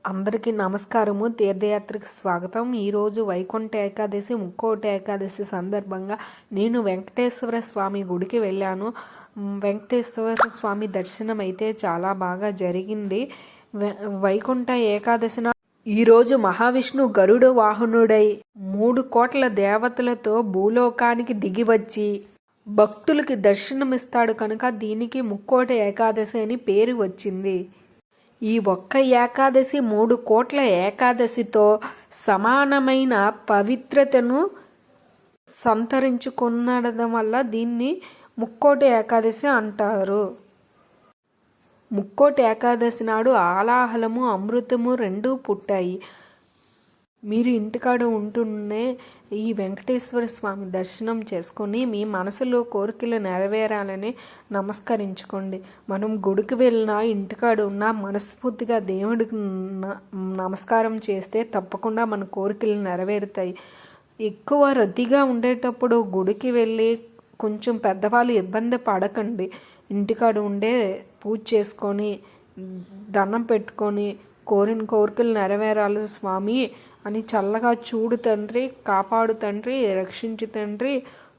అందరికీ నమస్కారము. తీర్థయాత్రకు స్వాగతం. ఈరోజు వైకుంఠ ఏకాదశి, ముక్కోటి ఏకాదశి సందర్భంగా నేను వెంకటేశ్వర స్వామి గుడికి వెళ్ళాను. వెంకటేశ్వర స్వామి దర్శనం అయితే చాలా బాగా జరిగింది. వైకుంఠ ఏకాదశి ఈరోజు మహావిష్ణు గరుడ వాహనుడై 3 కోట్ల దేవతలతో భూలోకానికి దిగివచ్చి భక్తులకి దర్శనమిస్తాడు కనుక దీనికి ముక్కోటి ఏకాదశి అని పేరు వచ్చింది. ఈ ఒక్క ఏకాదశి 3 కోట్ల ఏకాదశితో సమానమైన పవిత్రతను సంతరించుకున్నడం వల్ల దీన్ని ముక్కోటి ఏకాదశి అంటారు. ముక్కోటి ఏకాదశి నాడు ఆలాహలము అమృతము 2 పుట్టాయి. మీరు ఇంటికాడ ఉంటూనే ఈ వెంకటేశ్వర స్వామి దర్శనం చేసుకొని మీ మనసులో కోరికలు నెరవేరాలని నమస్కరించుకోండి. మనం గుడికి వెళ్ళినా ఇంటికాడ ఉన్నా మనస్ఫూర్తిగా దేవుడికి నమస్కారం చేస్తే తప్పకుండా మన కోరికలు నెరవేరుతాయి. ఎక్కువ రద్దీగా ఉండేటప్పుడు గుడికి వెళ్ళి కొంచెం పెద్దవాళ్ళు ఇబ్బంది పడకండి. ఇంటికాడ ఉండే పూజ చేసుకొని దండం పెట్టుకొని కోరిన కోరికలు నెరవేరాలి స్వామి అని చల్లగా చూడు తండ్రి, కాపాడు తండ్రి, రక్షించు తండ్రి,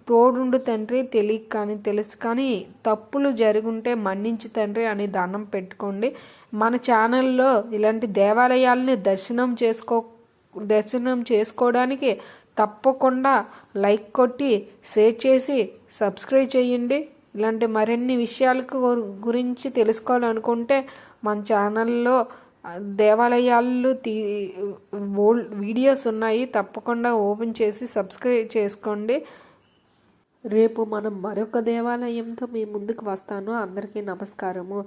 తోడుండు తండ్రి, తెలియక కానీ తెలుసు కానీ తప్పులు జరుగుంటే మన్నించు తండ్రి అని దండం పెట్టుకోండి. మన ఛానల్లో ఇలాంటి దేవాలయాలని దర్శనం చేసుకోవడానికి తప్పకుండా లైక్ కొట్టి షేర్ చేసి సబ్స్క్రైబ్ చేయండి. ఇలాంటి మరిన్ని విషయాల గురించి తెలుసుకోవాలనుకుంటే మన ఛానల్లో దేవాలయాలు వీడియోస్ ఉన్నాయి, తప్పకుండా ఓపెన్ చేసి సబ్స్క్రైబ్ చేసుకోండి. రేపు మనం మరొక దేవాలయంతో మీ ముందుకు వస్తాను. అందరికీ నమస్కారము.